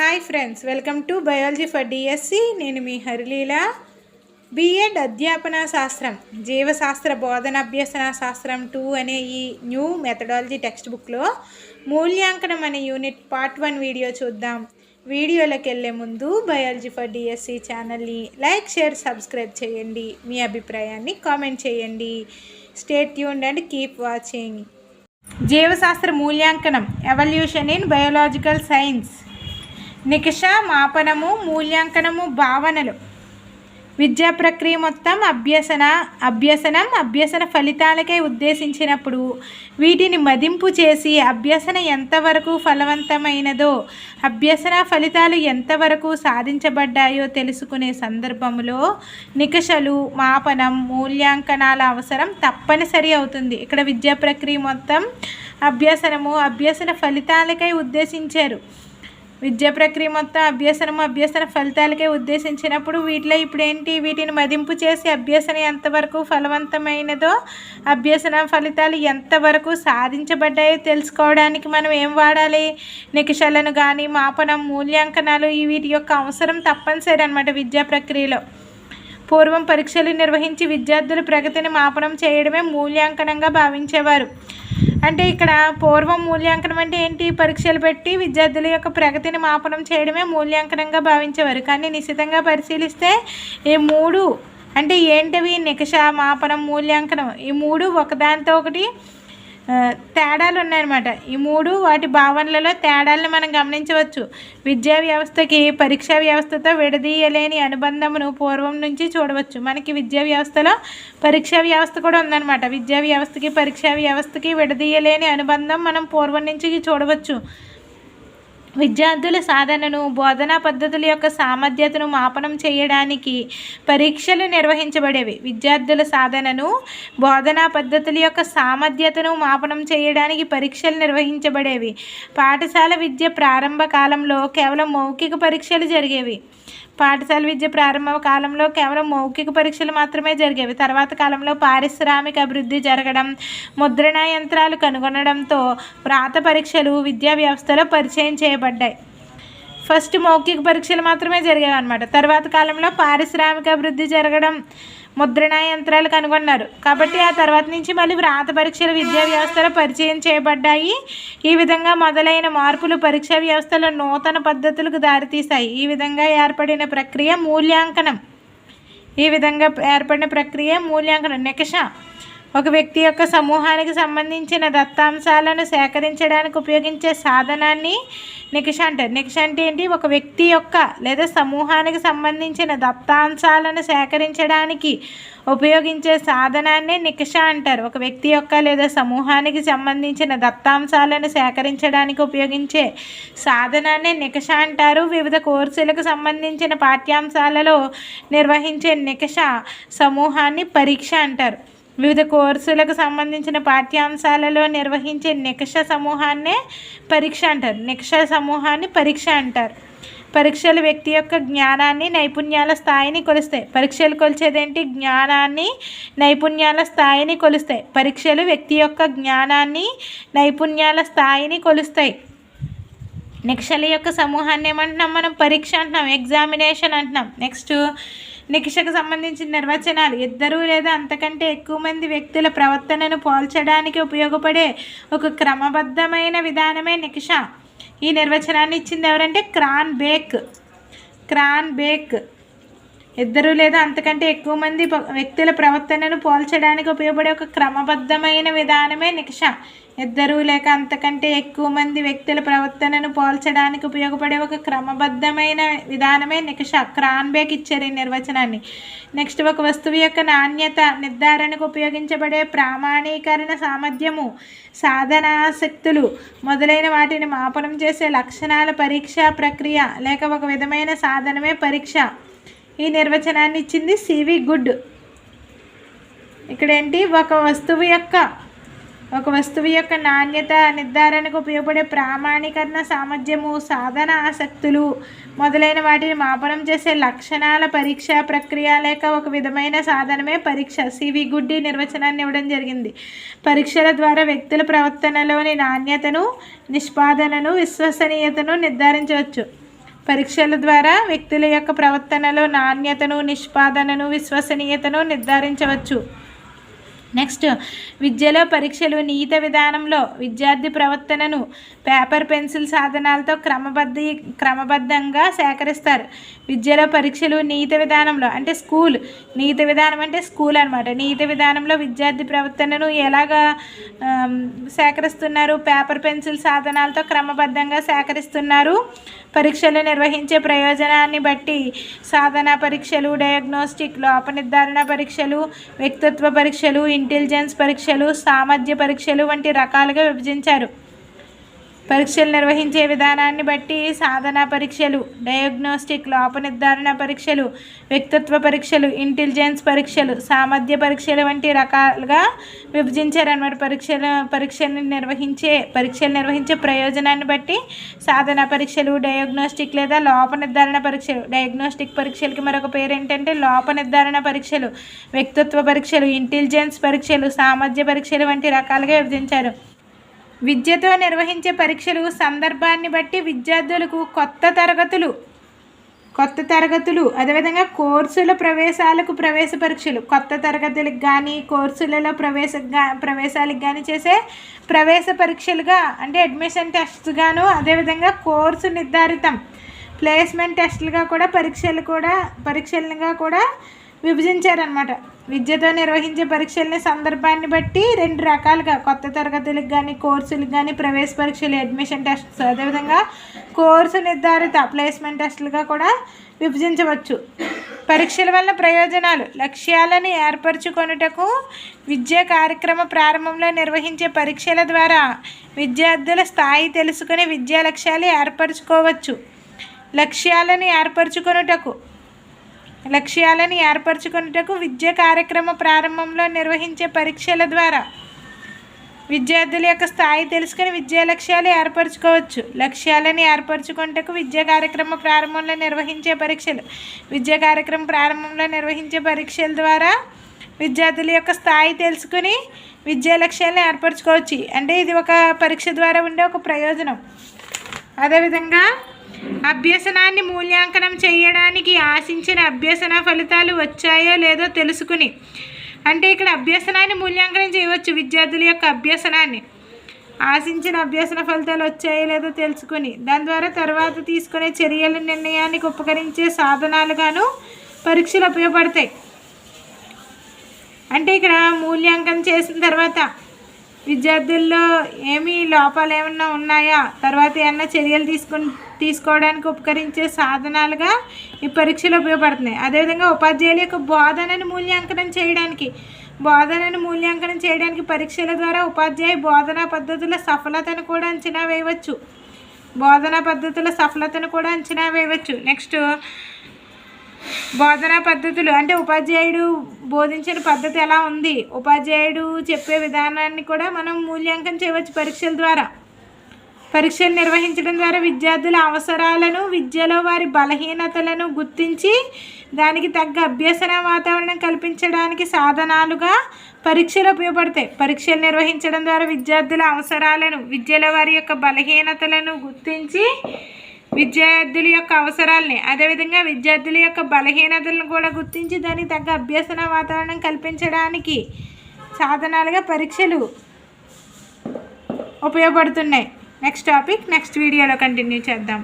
Hi friends, welcome to biology for DSC. నేను మీ Harileela. BEd అధ్యాపన శాస్త్రం జీవశాస్త్ర బోధన అభ్యసన శాస్త్రం 2 అనే ఈ న్యూ మెథడాలజీ టెక్స్ట్ బుక్లో మూల్యాంకనం అనే యూనిట్ పార్ట్ 1 వీడియో చూద్దాం. వీడియోలోకి వెళ్ళే ముందు బయాలజీ ఫర్ డిఎస్సి ఛానల్ని లైక్, షేర్, సబ్స్క్రైబ్ చేయండి. మీ అభిప్రాయాన్ని కామెంట్ చేయండి. Stay tuned and keep watching. జీవశాస్త్ర మూల్యాంకనం, ఎవల్యూషన్ ఇన్ బయోలాజికల్ సైన్స్. నికష, మాపనము, మూల్యాంకనము, భావనలు. విద్యా ప్రక్రియ మొత్తం అభ్యసన ఫలితాలకై ఉద్దేశించినప్పుడు వీటిని మదింపు చేసి అభ్యసన ఎంతవరకు ఫలవంతమైనదో, అభ్యసన ఫలితాలు ఎంతవరకు సాధించబడ్డాయో తెలుసుకునే సందర్భంలో నికషలు, మాపనం, మూల్యాంకనాల అవసరం తప్పనిసరి అవుతుంది. ఇక్కడ విద్యా ప్రక్రియ మొత్తం అభ్యసన ఫలితాలకై ఉద్దేశించారు. విద్యా ప్రక్రియ మొత్తం అభ్యసన ఫలితాలకే ఉద్దేశించినప్పుడు వీటిని మదింపు చేసి అభ్యసన ఎంతవరకు ఫలవంతమైనదో, అభ్యసన ఫలితాలు ఎంతవరకు సాధించబడ్డాయో తెలుసుకోవడానికి మనం ఏం వాడాలి? నికషాలను కానీ, మాపనం, మూల్యాంకనాలు వీటి యొక్క అవసరం తప్పనిసరి అన్నమాట. విద్యా ప్రక్రియలో పూర్వం పరీక్షలు నిర్వహించి విద్యార్థుల ప్రగతిని మాపనం చేయడమే మూల్యాంకనంగా భావించేవారు. అంటే ఇక్కడ పూర్వం మూల్యాంకనం అంటే ఏంటి? పరీక్షలు పెట్టి విద్యార్థుల యొక్క ప్రగతిని మాపనం చేయడమే మూల్యాంకనంగా భావించేవారు. కానీ నిశితంగా పరిశీలిస్తే ఈ మూడు అంటే ఏంటివి? నికష, మాపనం, మూల్యాంకనం, ఈ మూడు ఒకదానితో ఒకటి తేడాలు ఉన్నాయన్నమాట. ఈ మూడు వాటి భావనలలో తేడాలను మనం గమనించవచ్చు. విద్యా వ్యవస్థకి పరీక్షా వ్యవస్థతో విడదీయలేని అనుబంధమును పూర్వం నుంచి చూడవచ్చు. మనకి విద్యా వ్యవస్థలో పరీక్షా వ్యవస్థ కూడా ఉందన్నమాట. విద్యా వ్యవస్థకి పరీక్షా వ్యవస్థకి విడదీయలేని అనుబంధం మనం పూర్వం నుంచి చూడవచ్చు. విద్యార్థుల సాధనను, బోధనా పద్ధతుల యొక్క సామర్థ్యతను మాపనం చేయడానికి పరీక్షలు నిర్వహించబడేవి. విద్యార్థుల సాధనను, బోధనా పద్ధతుల యొక్క సామర్థ్యతను మాపనం చేయడానికి పరీక్షలు నిర్వహించబడేవి. పాఠశాల విద్య ప్రారంభ కాలంలో కేవలం మౌఖిక పరీక్షలు జరిగేవి. పాఠశాల విద్య ప్రారంభ కాలంలో కేవలం మౌఖిక పరీక్షలు మాత్రమే జరిగేవి. తర్వాత కాలంలో పారిశ్రామిక అభివృద్ధి జరగడం, ముద్రణా యంత్రాలు కనుగొనడంతో వ్రాత పరీక్షలు విద్యా వ్యవస్థలో పరిచయం చేయబడ్డాయి. ఫస్ట్ మౌఖిక పరీక్షలు మాత్రమే జరిగేవి అన్నమాట. తర్వాత కాలంలో పారిశ్రామిక అభివృద్ధి జరగడం, ముద్రణా యంత్రాలు కనుగొన్నారు. కాబట్టి ఆ తర్వాత నుంచి మళ్ళీ వ్రాత పరీక్షలు విద్యా వ్యవస్థలో పరిచయం చేయబడ్డాయి. ఈ విధంగా మొదలైన మార్పులు పరీక్షా వ్యవస్థలో నూతన పద్ధతులకు దారితీశాయి. ఈ విధంగా ఏర్పడిన ప్రక్రియ మూల్యాంకనం. నికష ఒక వ్యక్తి యొక్క సమూహానికి సంబంధించిన దత్తాంశాలను సేకరించడానికి ఉపయోగించే సాధనాన్ని నికష అంటారు. నికష అంటే ఏంటి? ఒక వ్యక్తి యొక్క లేదా సమూహానికి సంబంధించిన దత్తాంశాలను సేకరించడానికి ఉపయోగించే సాధనాన్ని నికష అంటారు. ఒక వ్యక్తి యొక్క లేదా సమూహానికి సంబంధించిన దత్తాంశాలను సేకరించడానికి ఉపయోగించే సాధనాన్ని నికష అంటారు. వివిధ కోర్సులకు సంబంధించిన పాఠ్యాంశాలలో నిర్వహించే నికష సమూహాన్ని పరీక్ష అంటారు. వివిధ కోర్సులకు సంబంధించిన పాఠ్యాంశాలలో నిర్వహించే నికష సమూహాన్నే పరీక్ష అంటారు. నికష సమూహాన్ని పరీక్ష అంటారు. పరీక్షలు వ్యక్తి యొక్క జ్ఞానాన్ని, నైపుణ్యాల స్థాయిని కొలుస్తాయి. పరీక్షలు కొలిచేదేంటి? జ్ఞానాన్ని, నైపుణ్యాల స్థాయిని కొలుస్తాయి. పరీక్షలు వ్యక్తి యొక్క జ్ఞానాన్ని, నైపుణ్యాల స్థాయిని కొలుస్తాయి. నికషల యొక్క సమూహాన్ని ఏమంటున్నాం మనం? పరీక్ష అంటున్నాం, ఎగ్జామినేషన్ అంటున్నాం. నెక్స్ట్ నికషకు సంబంధించిన నిర్వచనాలు. ఇద్దరు లేదా అంతకంటే ఎక్కువ మంది వ్యక్తుల ప్రవర్తనను పోల్చడానికి ఉపయోగపడే ఒక క్రమబద్ధమైన విధానమే నికష. ఈ నిర్వచనాన్ని ఇచ్చింది ఎవరంటే క్రాన్ బేక్. ఇద్దరు లేదా అంతకంటే ఎక్కువ మంది వ్యక్తుల ప్రవర్తనను పోల్చడానికి ఉపయోగపడే ఒక క్రమబద్ధమైన విధానమే నికష. ఇద్దరు లేక అంతకంటే ఎక్కువ మంది వ్యక్తుల ప్రవర్తనను పోల్చడానికి ఉపయోగపడే ఒక క్రమబద్ధమైన విధానమే నికష. క్రాన్బేక్ ఇచ్చారు ఈ నిర్వచనాన్ని. నెక్స్ట్ ఒక వస్తువు యొక్క నాణ్యత నిర్ధారణకు ఉపయోగించబడే ప్రామాణీకరణ సామర్థ్యము, సాధనాశక్తులు మొదలైన వాటిని మాపనం చేసే లక్షణాల పరీక్షా ప్రక్రియ లేక ఒక విధమైన సాధనమే పరీక్ష. ఈ నిర్వచనాన్ని ఇచ్చింది సివి గుడ్. ఇక్కడేంటి? ఒక వస్తువు యొక్క నాణ్యత నిర్ధారణకు ఉపయోగపడే ప్రామాణీకరణ సామర్థ్యము, సాధన ఆసక్తులు మొదలైన వాటిని మాపనం చేసే లక్షణాల పరీక్షా ప్రక్రియ లేక ఒక విధమైన సాధనమే పరీక్ష. సివి గుడ్ ఈ నిర్వచనాన్ని ఇవ్వడం జరిగింది. పరీక్షల ద్వారా వ్యక్తుల ప్రవర్తనలోని నాణ్యతను, నిష్పాదనను, విశ్వసనీయతను నిర్ధారించవచ్చు. పరీక్షల ద్వారా వ్యక్తుల యొక్క ప్రవర్తనలో నాణ్యతను, నిష్పాదనను, విశ్వసనీయతను నిర్ధారించవచ్చు. నెక్స్ట్, విద్యలో పరీక్షలు. నీతి విధానంలో విద్యార్థి ప్రవర్తనను పేపర్, పెన్సిల్ సాధనాలతో క్రమబద్ధంగా సేకరిస్తారు. విద్యలో పరీక్షలు నీతి విధానంలో అంటే స్కూల్, నీతి విధానం అంటే స్కూల్ అనమాట. నీతి విధానంలో విద్యార్థి ప్రవర్తనను ఎలాగా సేకరిస్తున్నారు? పేపర్, పెన్సిల్ సాధనాలతో క్రమబద్ధంగా సేకరిస్తున్నారు. పరీక్షలు నిర్వహించే ప్రయోజనాన్ని బట్టి సాధన పరీక్షలు, డయాగ్నోస్టిక్, లోప నిర్ధారణ పరీక్షలు, వ్యక్తిత్వ పరీక్షలు, ఇంటెలిజెన్స్ పరీక్షలు, సామర్థ్య పరీక్షలు వంటి రకాలుగా విభజించారు. పరీక్షలు నిర్వహించే విధానాన్ని బట్టి సాధన పరీక్షలు, డయాగ్నోస్టిక్, లోప నిర్ధారణ పరీక్షలు, వ్యక్తిత్వ పరీక్షలు, ఇంటెలిజెన్స్ పరీక్షలు, సామర్థ్య పరీక్షలు వంటి రకాలుగా విభజించారన్నమాట. పరీక్షలు నిర్వహించే ప్రయోజనాన్ని బట్టి సాధన పరీక్షలు, డయాగ్నోస్టిక్ లేదా లోప నిర్ధారణ పరీక్షలు, డయాగ్నోస్టిక్ పరీక్షలకి మరొక పేరు ఏంటంటే లోప నిర్ధారణ పరీక్షలు, వ్యక్తిత్వ పరీక్షలు, ఇంటెలిజెన్స్ పరీక్షలు, సామర్థ్య పరీక్షలు వంటి రకాలుగా విభజించారు. విద్యతో నిర్వహించే పరీక్షలు సందర్భాన్ని బట్టి విద్యార్థులకు కొత్త తరగతులు అదేవిధంగా కోర్సుల ప్రవేశాలకు ప్రవేశ పరీక్షలు, కొత్త తరగతులకు కానీ కోర్సులలో ప్రవేశాలకు కానీ చేసే ప్రవేశ పరీక్షలుగా అంటే అడ్మిషన్ టెస్ట్స్ గాను, అదేవిధంగా కోర్సు నిర్ధారితం ప్లేస్మెంట్ టెస్టులుగా కూడా పరీక్షలుగా కూడా విభజించారనమాట. విద్యతో నిర్వహించే పరీక్షల్ని సందర్భాన్ని బట్టి 2 రకాలుగా కొత్త తరగతులకు కానీ కోర్సులకు కానీ ప్రవేశ పరీక్షలు, అడ్మిషన్ టెస్ట్స్, అదేవిధంగా కోర్సు నిర్ధారిత ప్లేస్మెంట్ టెస్టులుగా కూడా విభజించవచ్చు. పరీక్షల వల్ల ప్రయోజనాలు. లక్ష్యాలను ఏర్పరచుకొనుటకు విద్యా కార్యక్రమ ప్రారంభంలో నిర్వహించే పరీక్షల ద్వారా విద్యార్థుల స్థాయి తెలుసుకుని విద్యా లక్ష్యాలు ఏర్పరచుకోవచ్చు. లక్ష్యాలను ఏర్పరచుకొనుటకు విద్యా కార్యక్రమ ప్రారంభంలో నిర్వహించే పరీక్షల ద్వారా విద్యార్థుల యొక్క స్థాయి తెలుసుకుని విద్యా లక్ష్యాలు ఏర్పరచుకోవచ్చు. లక్ష్యాలను ఏర్పరచుకొనుటకు విద్యా కార్యక్రమ ప్రారంభంలో నిర్వహించే పరీక్షల ద్వారా విద్యార్థుల యొక్క స్థాయి తెలుసుకుని విద్యా లక్ష్యాలను ఏర్పరచుకోవచ్చు. అంటే ఇది ఒక పరీక్ష ద్వారా ఉండే ఒక ప్రయోజనం. అదేవిధంగా అభ్యసనాన్ని మూల్యాంకనం చేయడానికి ఆశించిన అభ్యసన ఫలితాలు వచ్చాయో లేదో తెలుసుకుని, అంటే ఇక్కడ అభ్యసనాన్ని మూల్యాంకనం చేయవచ్చు. విద్యార్థుల యొక్క అభ్యసనాన్ని ఆశించిన అభ్యసన ఫలితాలు వచ్చాయో లేదో తెలుసుకుని దాని ద్వారా తర్వాత తీసుకునే చర్యల నిర్ణయానికి ఉపకరించే సాధనాలుగాను పరీక్షలు ఉపయోగపడతాయి. అంటే ఇక్కడ మూల్యాంకనం చేసిన తర్వాత విద్యార్థుల్లో లోపాలు ఏమన్నా ఉన్నాయా, తర్వాత ఏమన్నా చర్యలు తీసుకోవడానికి ఉపకరించే సాధనాలుగా ఈ పరీక్షలు ఉపయోగపడుతున్నాయి. అదేవిధంగా ఉపాధ్యాయుల యొక్క బోధనను మూల్యాంకనం చేయడానికి పరీక్షల ద్వారా ఉపాధ్యాయ బోధనా పద్ధతుల సఫలతను కూడా అంచనా వేయవచ్చు. నెక్స్ట్, బోధనా పద్ధతులు అంటే ఉపాధ్యాయుడు బోధించిన పద్ధతి ఎలా ఉంది, ఉపాధ్యాయుడు చెప్పే విధానాన్ని కూడా మనం మూల్యాంకనం చేయవచ్చు పరీక్షల ద్వారా. పరీక్షలు నిర్వహించడం ద్వారా విద్యార్థుల అవసరాలను, విద్యలో వారి బలహీనతలను గుర్తించి దానికి తగ్గ అభ్యసన వాతావరణం కల్పించడానికి సాధనాలుగా పరీక్షలు ఉపయోగపడతాయి. పరీక్షలు నిర్వహించడం ద్వారా విద్యార్థుల అవసరాలను, విద్యలో వారి యొక్క బలహీనతలను గుర్తించి విద్యార్థుల యొక్క అవసరాలని, అదేవిధంగా విద్యార్థుల యొక్క బలహీనతలను కూడా గుర్తించి దానికి తగ్గ అభ్యసన వాతావరణం కల్పించడానికి సాధనాలుగా పరీక్షలు ఉపయోగపడుతున్నాయి. నెక్స్ట్ టాపిక్ నెక్స్ట్ వీడియోలో కంటిన్యూ చేద్దాం.